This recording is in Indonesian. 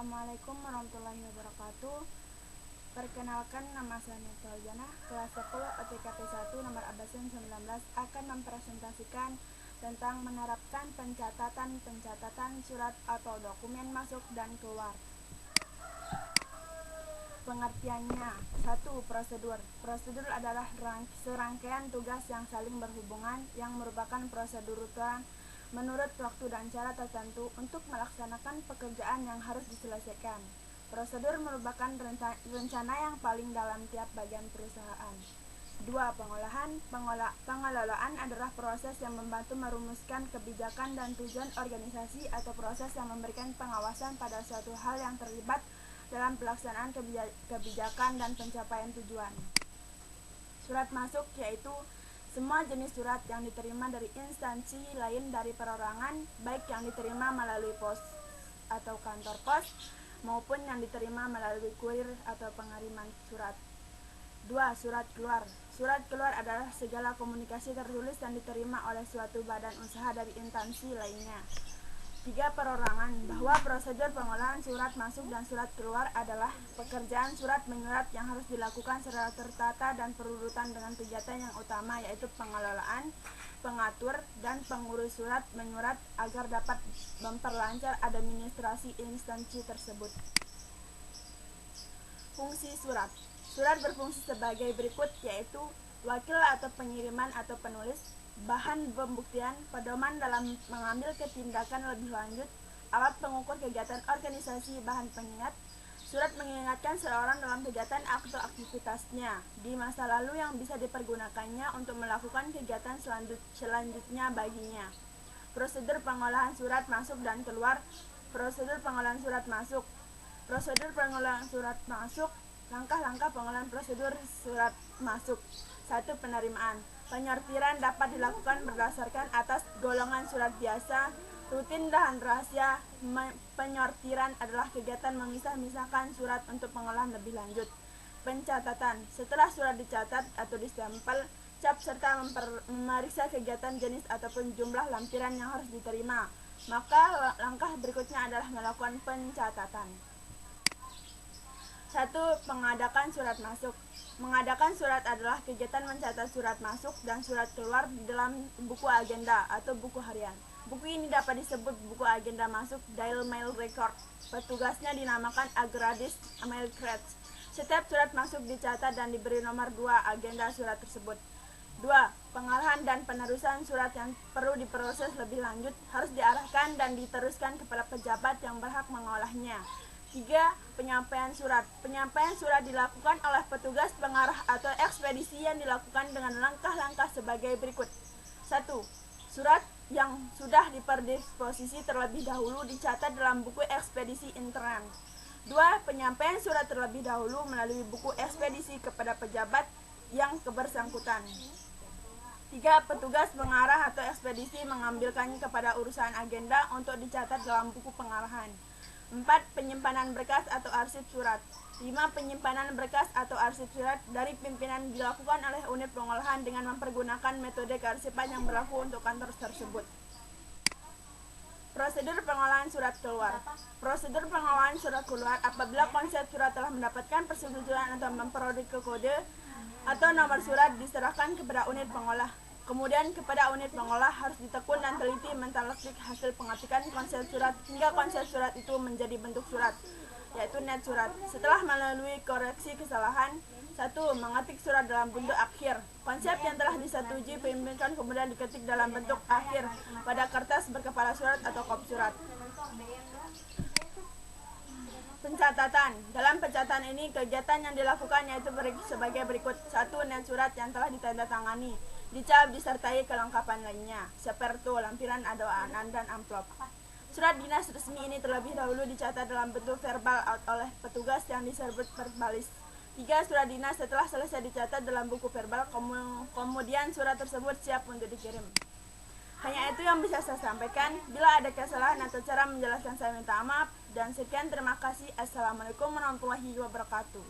Assalamualaikum warahmatullahi wabarakatuh. Perkenalkan, nama saya Nurul, kelas 10 OTKP 1 nomor absen 19 akan mempresentasikan tentang menerapkan pencatatan surat atau dokumen masuk dan keluar. Pengertiannya: 1. Prosedur. Prosedur adalah serangkaian tugas yang saling berhubungan yang merupakan prosedur rutin menurut waktu dan cara tertentu untuk melaksanakan pekerjaan yang harus diselesaikan. Prosedur merupakan rencana yang paling dalam tiap bagian perusahaan. 2. Pengolahan. Pengelolaan adalah proses yang membantu merumuskan kebijakan dan tujuan organisasi atau proses yang memberikan pengawasan pada suatu hal yang terlibat dalam pelaksanaan kebijakan dan pencapaian tujuan. Surat masuk yaitu semua jenis surat yang diterima dari instansi lain dari perorangan, baik yang diterima melalui pos atau kantor pos, maupun yang diterima melalui kurir atau pengiriman surat. 2. Surat keluar. Surat keluar adalah segala komunikasi tertulis yang diterima oleh suatu badan usaha dari instansi lainnya. 3. Perorangan. Bahwa prosedur pengolahan surat masuk dan surat keluar adalah pekerjaan surat menyurat yang harus dilakukan secara tertata dan berurutan dengan kegiatan yang utama, yaitu pengelolaan, pengatur, dan pengurus surat menyurat agar dapat memperlancar administrasi instansi tersebut. Fungsi surat. Surat berfungsi sebagai berikut, yaitu wakil atau pengiriman atau penulis, bahan pembuktian, pedoman dalam mengambil tindakan lebih lanjut, alat pengukur kegiatan organisasi, bahan pengingat. Surat mengingatkan seseorang dalam kegiatan atau aktivitasnya di masa lalu yang bisa dipergunakannya untuk melakukan kegiatan selanjutnya baginya. Prosedur pengolahan surat masuk dan keluar. Prosedur pengolahan surat masuk. Prosedur pengolahan surat masuk. Langkah-langkah pengolahan prosedur surat masuk. 1. Penerimaan. Penyortiran dapat dilakukan berdasarkan atas golongan surat biasa, rutin, dan rahasia. Penyortiran adalah kegiatan memisah-misahkan surat untuk pengolahan lebih lanjut. Pencatatan. Setelah surat dicatat atau distempel, cap serta memeriksa kegiatan jenis ataupun jumlah lampiran yang harus diterima, maka langkah berikutnya adalah melakukan pencatatan. 1. Mengadakan surat masuk. Mengadakan surat adalah kegiatan mencatat surat masuk dan surat keluar di dalam buku agenda atau buku harian. Buku ini dapat disebut buku agenda masuk, Daily Mail Record. Petugasnya dinamakan Agradis Mail Crates. Setiap surat masuk dicatat dan diberi nomor 2 agenda surat tersebut. 2. Pengarahan dan penerusan surat yang perlu diproses lebih lanjut harus diarahkan dan diteruskan kepada pejabat yang berhak mengolahnya. 3. Penyampaian surat. Penyampaian surat dilakukan oleh petugas pengarah atau ekspedisi yang dilakukan dengan langkah-langkah sebagai berikut. 1. Surat yang sudah diperdisposisi terlebih dahulu dicatat dalam buku ekspedisi intern. 2. Penyampaian surat terlebih dahulu melalui buku ekspedisi kepada pejabat yang kebersangkutan. 3. Petugas pengarah atau ekspedisi mengambilkannya kepada urusan agenda untuk dicatat dalam buku pengarahan. 4. Penyimpanan berkas atau arsip surat. 5. Penyimpanan berkas atau arsip surat dari pimpinan dilakukan oleh unit pengolahan dengan mempergunakan metode kearsipan yang berlaku untuk kantor tersebut. Prosedur pengolahan surat keluar. Prosedur pengolahan surat keluar apabila konsep surat telah mendapatkan persetujuan atau memperoleh kode atau nomor surat diserahkan kepada unit pengolah. Kemudian kepada unit pengolah harus ditekun dan teliti mentalaksik hasil pengetikan konsep surat hingga konsep surat itu menjadi bentuk surat, yaitu net surat. Setelah melalui koreksi kesalahan, 1. Mengetik surat dalam bentuk akhir. Konsep yang telah disetujui pimpinan kemudian diketik dalam bentuk akhir pada kertas berkepala surat atau kop surat. Pencatatan. Dalam pencatatan ini kegiatan yang dilakukan yaitu sebagai berikut. 1. Net surat yang telah ditandatangani, dicap disertai kelengkapan lainnya, seperti lampiran adonan dan amplop. Surat dinas resmi ini terlebih dahulu dicatat dalam bentuk verbal oleh petugas yang disebut verbalis. 3. Surat dinas setelah selesai dicatat dalam buku verbal, kemudian surat tersebut siap untuk dikirim. Hanya itu yang bisa saya sampaikan. Bila ada kesalahan atau cara menjelaskan, saya minta maaf. Dan sekian, terima kasih. Assalamualaikum warahmatullahi wabarakatuh.